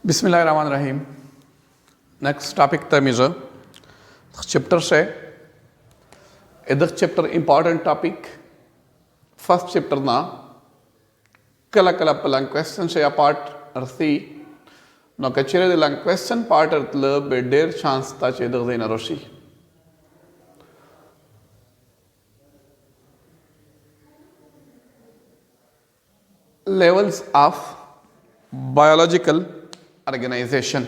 बिस्मिल्लाहिर्रहमानिर्रहीम। Next topic तमीज़ chapter से इधर chapter important topic first chapter ना कला कला पलंग क्वेश्चन से पार्ट अर्सी नो कचरे दिलंग क्वेश्चन पार्ट अर्तल बेडेर चांस ताचे इधर देना रोशी levels of biological organization.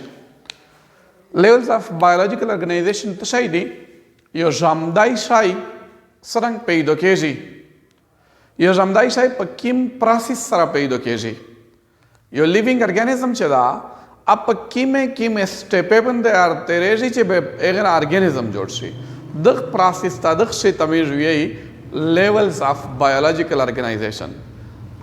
Levels of biological organization تشايدي يو جامداي شاي سرنگ پیدا کیجی یو جامداي شاي پکیم پروسیس سره پیدا کیجی یو لیوینگ ارگانیزم چدا اپ کیمه سټیپ بنده ار تیریجی چې به اغه ارگانیزم جوړ شي دغ پروسیس تا دغ شي تمیز وی levels of biological organization.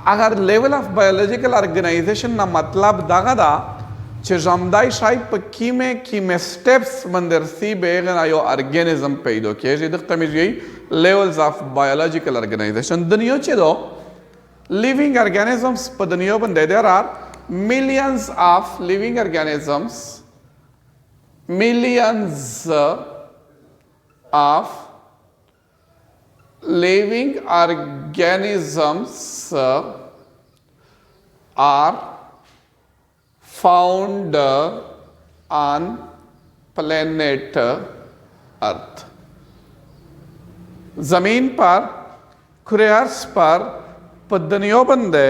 اگر لیول آف بایولوژیکل ارگنائزیشن نا مطلب داغه دا چې جامدای شای په کیمه سټیپس باندې سی بیغنا یو ارګانیزم پیدا کیږي د تمیږي لیولز آف بایولوژیکل ارگنائزیشن دنیا چې دو لیوینګ ارګانیزمز په دنیا باندې there are millions of living organisms, millions of living organisms are found on planet Earth. ज़मीन पर खुरेर्स पर पद्धनियों बंदे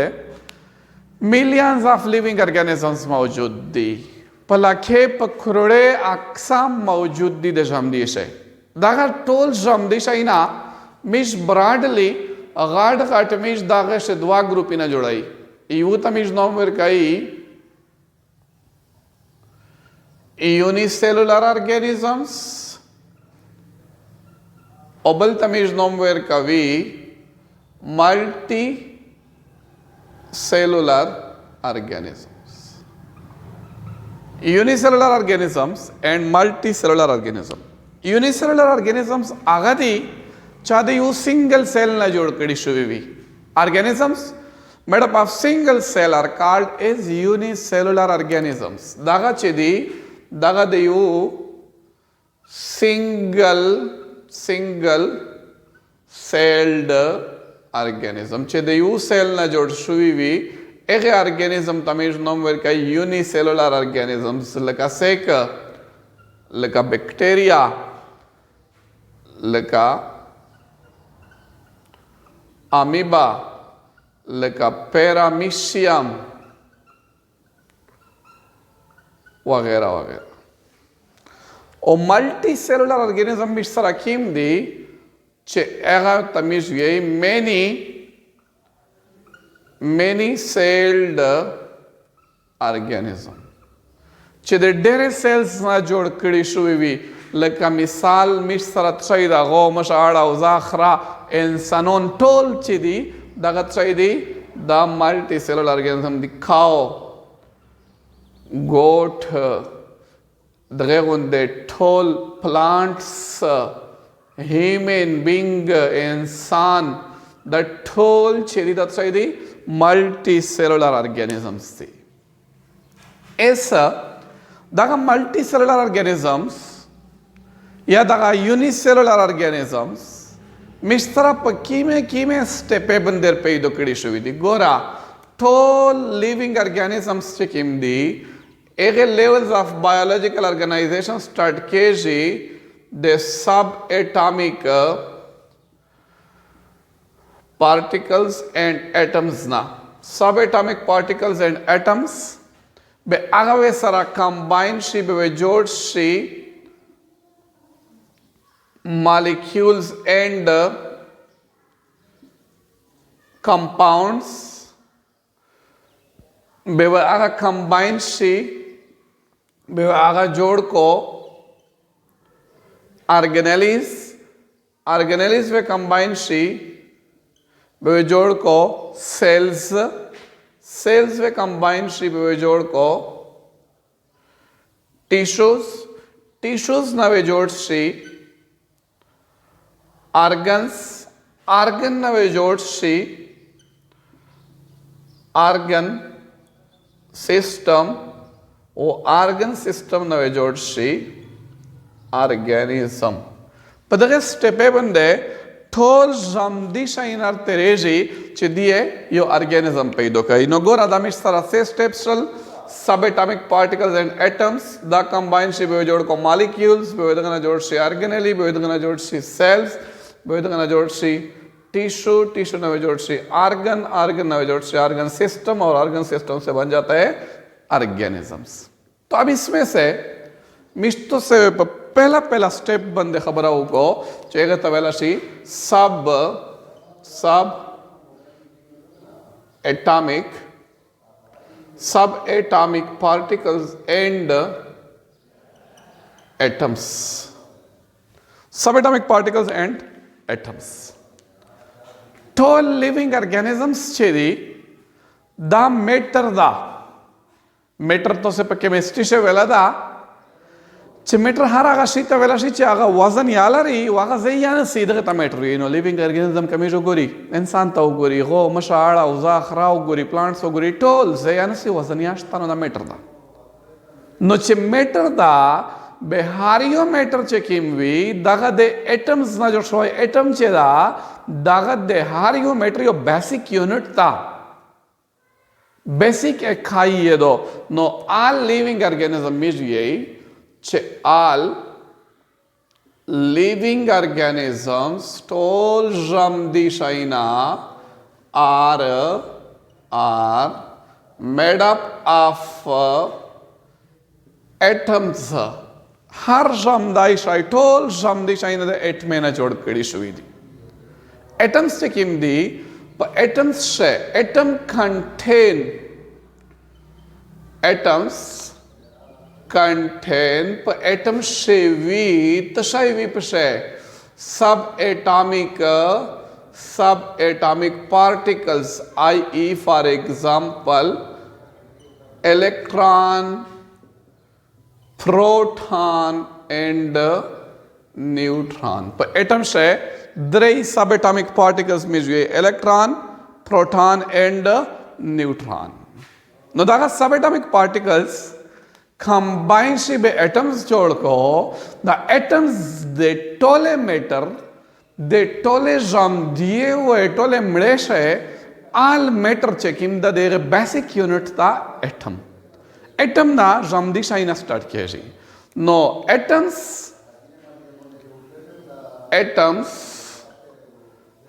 millions of living organisms मौजूद दी पलाखे पखुरड़े अक्सम मौजूद दी दजामदी से दागर toll जामदी से इना मिश Bradley गाड काट मिश दागे से दवा ग्रुपी ना जोड़ाई यू तमिश नॉमवेर काई यूनिसेलुलर ऑर्गेनिजम्स ओबल तमिश नॉमवेर कावी multi cellular organisms unicellular organisms and multi cellular organism unicellular organisms आगादी चाहे यू सिंगल सेल ना जोड़ कड़ी शुभी organisms made up of single cell are called as unicellular organisms. दागा चेदी दागा दे यू single celled organism चेदे यू सेल ना जोड़ शुभी एक organism तमेज नॉम वेर का unicellular organisms लका सेक लका बैक्टीरिया लका amoeba लका पैरामीशियम वगैरह वगैरह और मल्टी सेलुलर ऑर्गेनिज्म में सराकीम दी चे एगा तमीज ये many celled organism चे दे डेरे सेल्स ना जोड़ कड़ी शुवी लका मिसाल मिश सरत शायदा गो मशाड़ा उजाखरा इंसानों टोल चिदी दागत शायदी दा मल्टी सेलुलर ऑर्गेनिज्म दिखाओ गोट दगेगुंदे टोल प्लांट्स ह्यूमन बीइंग इंसान द टोल चिदी दा शायदी मल्टी सेलुलर ऑर्गेनिज्म्स थी ऐसा दागा मल्टी सेलुलर ऑर्गेनिज्म्स या दागा यूनिसेलुलर ऑर्गेनिज्म्स मिश्रा कीमे स्टेपे बंदर पे दो कड़ी शुविदी गोरा टोल लिविंग ऑर्गेनिज्म्स चिकिम दी एक levels of biological organization start केजी दे subatomic particles and atoms ना subatomic particles and atoms बे आगवे सारा कंबाइन शी बे जोड़ शी molecules and compounds बेवा आगा combine शी बेवा आगा जोड़ को organelles वे combine शी बेवा जोड़ को cells वे combine शी बेवा जोड़ को tissues ना वे जोड़ शी organ नवे जोड़ शी organ system वो आर्गन सिस्टम नवे जोड़शी ऑर्गेनिज्म पदगे स्टेपे बंदे ठोल जमदी शाइनर तेरेजी चिदिए यो ऑर्गेनिज्म पैदो कई नो गोरा दामिश सारा से स्टेप्सल subatomic particles and atoms da combine shi be jod ko molecules be wedana jod shi organelle be wedana jod shi cells be wedana jod shi tissue na jod shi organ na jod shi organ system और organ system से बन जाता है organisms तो अब इसमें से मिष्टो से पहला स्टेप बंदे खबर आओ को चेगा तवेला शी सब subatomic particles and atoms. Subatomic particles and atoms. Tall living organisms cherry दा matter तो से पे chemistry से वेला दा चे matter हर आगा शी ता वेला शी चे आगा वजन याला री वागा ज़े याना सीधे का matter you know living organism कमी जो गोरी इंसान ताऊ गोरी गो मशाड़ा उज़ा खराउ गोरी plants ओ गोरी टोल ज़े याना सी वजन याश तानो दा matter दा नो चे matter दा बेहारियो matter चे किमवी दागा दे atoms ना जो शोय atom चे दा दागा दे हारियो matter यो basic unit ता basic एक खाई ये दो नो all living organism मिज ये all living organisms tol jamdi shaina are made up of atoms har jamdai shai tol jamdi shaina de at mena jod kadi shuidi atoms se kimdi but atoms se atom contain पर atom शेवी तशावी पशे subatomic particles i.e. for example electron proton and neutron पर atom से द्रई subatomic particles में जो electron proton and neutron नो दागा subatomic particles combine she be atoms जोड़ को the atoms they tole matter they tole jam दिए हुए tole मलेश है all matter चेकिम द देरे basic unit था atom ना jam दी शाही ना start किया जी no atoms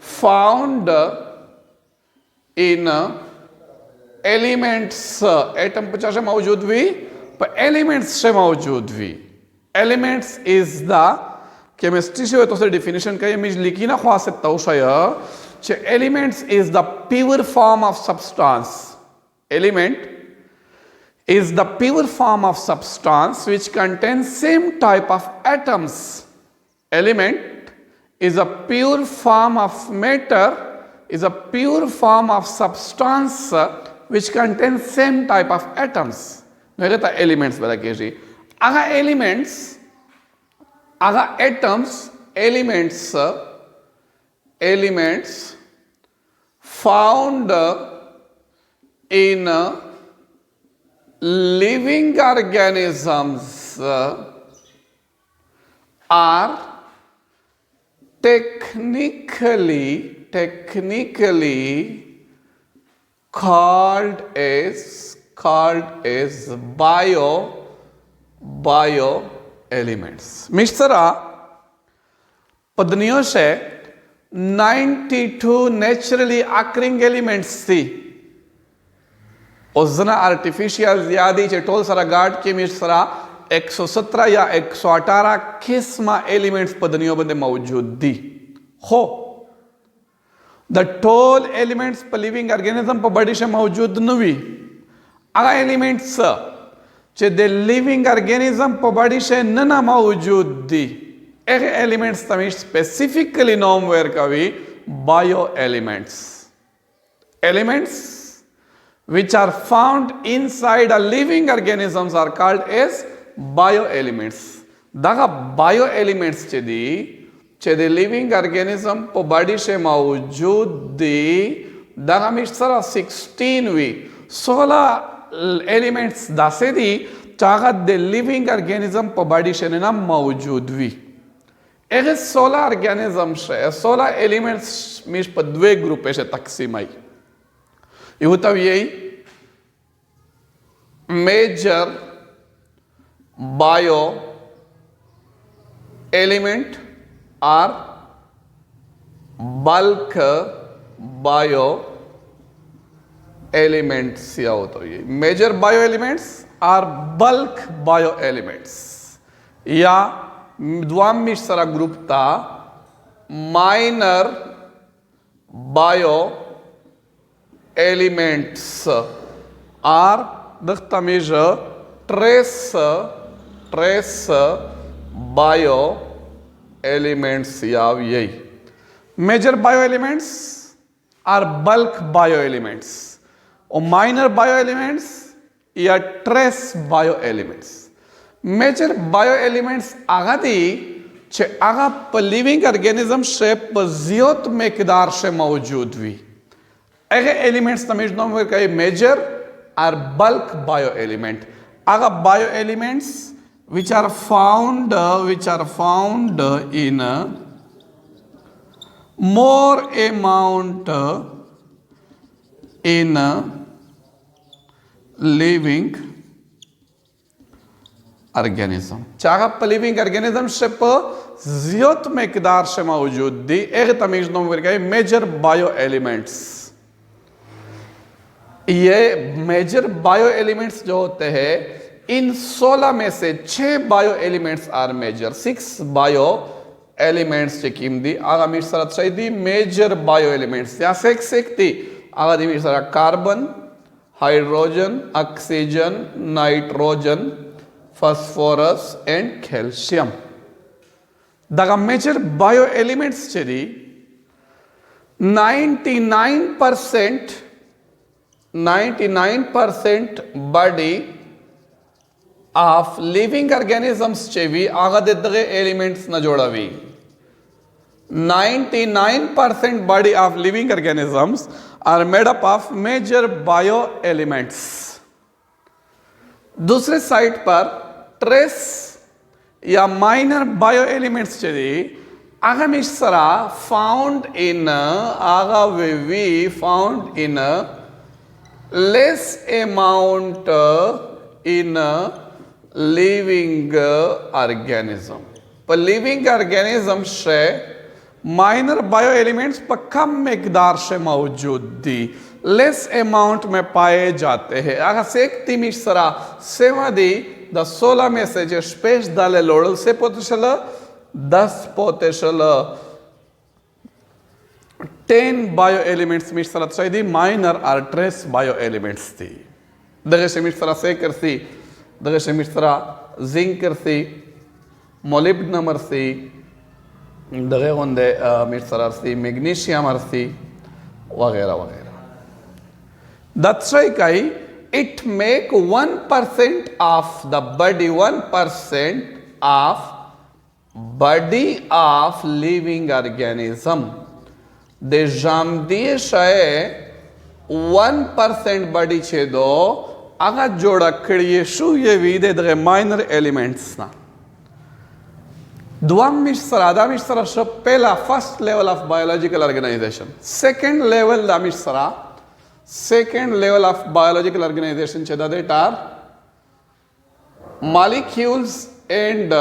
found in elements atom पचास से मौजूद भी पर एलिमेंट्स से मौजूद भी एलिमेंट्स इज द केमिस्ट्री से तो से डेफिनेशन का ये मिज लिखी ना ख्वा सकता हूँ शायद elements is the pure form of substance element is the pure form of substance which contains same type of atoms. Element is a pure form of matter, is a pure form of substance which contains same type of atoms. मैं कहता elements बता कीजिए. अगर elements, अगर atoms, elements found in living organisms are technically called as bio elements. Mishra पद्नियों से 92 naturally occurring elements थी. ओजना artificial ज़्यादा चटोल सरा गार्ड के मिश्रा 117 या 118 किस्म एलिमेंट्स पदनियों बंदे मौजूद दी हो द टोल एलिमेंट्स पर लिविंग ऑर्गेनिज्म पर बड़ी से मौजूद नवी अगर एलिमेंट्स चे दे लिविंग ऑर्गेनिज्म पर बड़ी से नना मौजूद दी एक एलिमेंट्स तमिश स्पेसिफिकली नॉम वेयर कभी bio elements which are found inside a living organisms are called as bioelements. Daga bioelements Chedi living organism पो बड़ी से मौजूद दी दागा मिश्रा 16 वी 16 elements दासे दी चागा दे लिविंग ऑर्गेनिज्म पे बॉडी शेना मौजूद वी एगे 16 ऑर्गेनिज्म शे 16 एलिमेंट्स मिश पे द्वे ग्रुप शे तकसीम आई युतव यही major bio element or bulk bio elements या होतो ये major bio elements or bulk bio elements या द्वाम मिश्रा ग्रुप ता माइनर बायो एलिमेंट्स आर दख्ता मेज ट्रेस बायो एलिमेंट्स या यही major bio elements or bulk bio elements और माइनर बायो एलिमेंट्स या trace bio elements major bio elements आगा दी छे आगा पर लिविंग ऑर्गेनिज्म शेप पर जियोत मकदार से मौजूद हुई एगे एलिमेंट्स तमीज नो में कई major or bulk bio element आगा bio elements which are found in more amount in living organism चागा पर लिविंग ऑर्गेनिज्म से जियोत मकदार से मौजूद दी एक तमीज नो में मेजर बायो एलिमेंट्स ये मेजर बायो एलिमेंट्स जो होते हैं इन 16 में से 6 bio elements or major 6 bio elements चेकिम दी आगा मीर सरत सही दी मेजर बायो एलिमेंट्स या सेक दी आगा दी मीर सरा carbon hydrogen oxygen nitrogen phosphorus and calcium दगा मेजर बायो एलिमेंट्स चेदी 99% बॉडी ऑफ लिविंग ऑर्गेनिजम्स चेवी आगा दे एलिमेंट्स न जोड़ावी 99% body of living organisms are made up of major bio elements दूसरे साइड पर ट्रेस या माइनर बायो एलिमेंट्स चेवी आगा मिश्रा फाउंड इन आगा वी found in less amount in living organism पर लिविंग ऑर्गेनिज्म से माइनर बायो एलिमेंट्स पर कम मकदार से मौजूद दी लेस अमाउंट में पाए जाते हैं अगर सेक्ति मिश्रा सेवा दी द 16 में से जो स्पेस डाले लोड़ल से पोतेशल 10 पोतेशल 10 बायो एलिमेंट्स मिश्रा चाहिए माइनर और ट्रेस बायो एलिमेंट्स थी दगे से मिश्रा से करती दगे से मिश्रा जिंक करती मोलिब्डेनम अर्सी दगे होंदे मिश्रा अर्सी मैग्नीशियम अर्सी वगैरह वगैरह दत्सई काई it make 1% of the body 1% of body of living organism दे जामदीय शाये 1% बड़ी छे दो आगा जोड़ा कड़िए शू ये वीदे दगे माइनर एलिमेंट्स ना दुआम मिश्रा दा मिश्रा शो पहला first level of biological organization second level दा मिश्रा second level of biological organization छे दा that are molecules and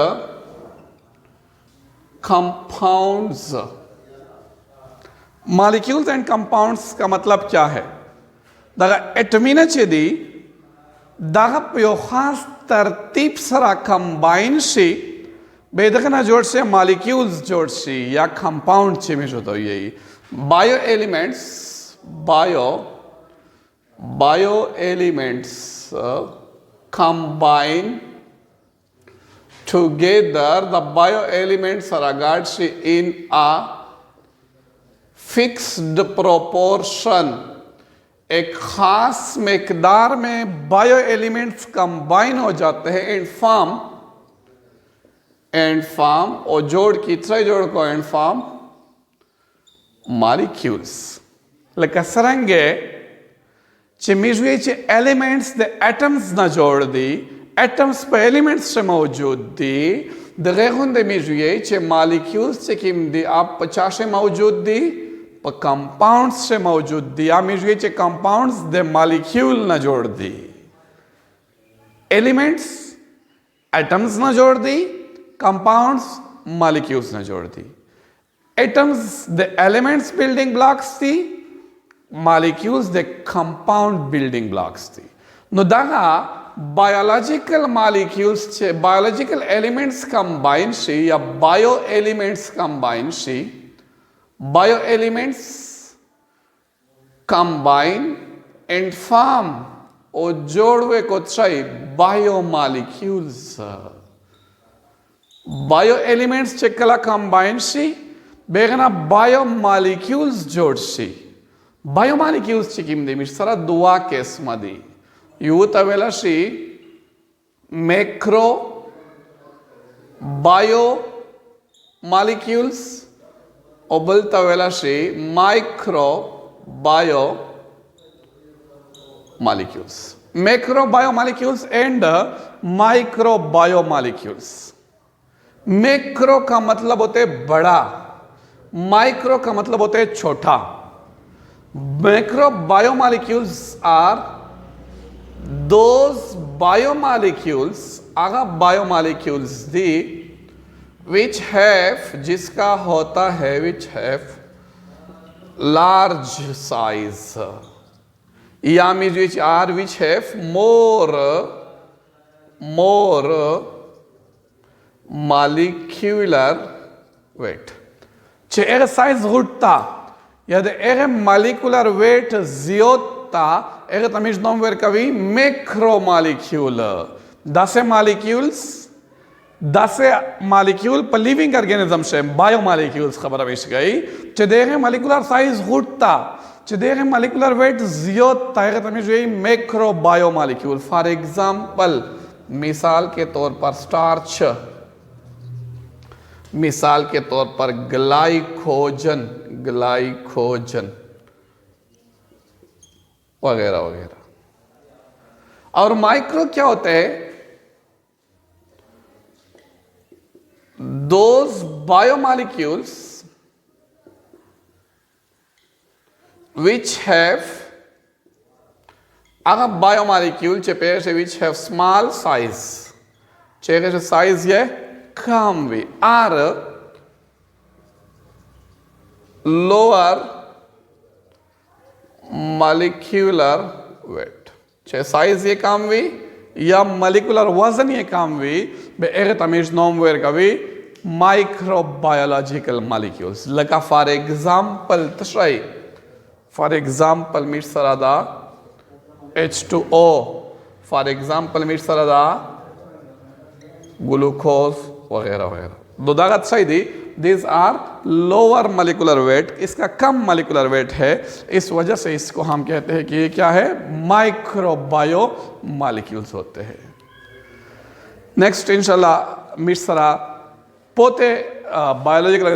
compounds molecules and compounds का मतलब क्या है दगा एटमीना चेदी दगा यो खास तरतीब सरा कंबाइन शी बेदकना जोड़ से मॉलिक्यूल्स जोड़ शी या कंपाउंड चे में होता यही bio elements combine together the bio elements are regarded in a fixed proportion एक खास मकदार में बायो एलिमेंट्स कंबाइन हो जाते हैं एंड फॉर्म और जोड़ की तरह जोड़ को एंड फॉर्म मॉलिक्यूल्स लेकिन सरंगे चिमिजुए चे एलिमेंट्स दे एटम्स ना जोड़ दी atoms pe elements ce mawjud di daghegun de mijye che molecules che kim di ap 50 mawjud di pa compounds ce mawjud di a mijye che compounds de molecule na jod di elements atoms na jod di compounds molecules na jod di atoms the elements building blocks di molecules the compound building blocks di no daga biological molecules che biological elements combine shi ya bio elements combine shi bio elements combine and form o jodwe ko chai biomolecules bio elements che kala combine shi begana biomolecules jod shi biomolecules che kim de mir sara dua case madi Yut avelashi macro biomolecules obal tavelashi micro biomolecules macro biomolecules and micro biomolecules macro का मतलब होते बड़ा micro का मतलब होते छोटा macro biomolecules are those biomolecules aga biomolecules the which have जिसका होता है which have large size या which are which have more molecular weight चे एक size घुटता यदि एक molecular weight ज़्यादा एक तमीज नॉम वेर कभी मैक्रोमोलिक्यूल 10 मॉलिक्यूल पर लिविंग ऑर्गेनिज्म से बायोमोलिक्यूल्स खबर अवेश गई चदेगे मॉलिक्यूलर साइज घुटता चदेगे मॉलिक्यूलर वेट ज़्यादा एक तमीज वही मैक्रो बायोमोलिक्यूल फॉर एग्जांपल मिसाल के तौर पर स्टार्च मिसाल के तौर पर ग्लाइकोजन वगैरह वगैरह और माइक्रो क्या होते हैं दोज बायोमोलिक्यूल्स विच हैव अगर बायोमोलिक्यूल चेपे से which have small size Cheke से साइज ये कम भी आर लोअर molecular weight चे साइज ये काम भी या molecular वजन ये काम भी बे एक तमीज नॉम वेर का भी microbiological molecules लगा फॉर एग्जांपल तशराई फॉर एग्जांपल मीट सरादा H2O फॉर एग्जांपल मीट सरादा ग्लूकोज वगैरह वगैरह दो दागत सही दी These are lower molecular weight इसका कम molecular weight है इस वजह से इसको हम कहते हैं कि ये क्या है माइक्रोबायो molecules होते हैं नेक्स्ट इंशाल्लाह मिर्सरा पोते biological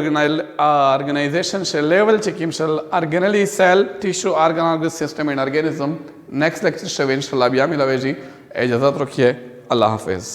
organization से लेवल चेकिम शल organelle cell tissue organ system and organism next lecture से इंशाल्लाह बिया मिलावे जी इजाजत रखिए अल्लाह हाफिज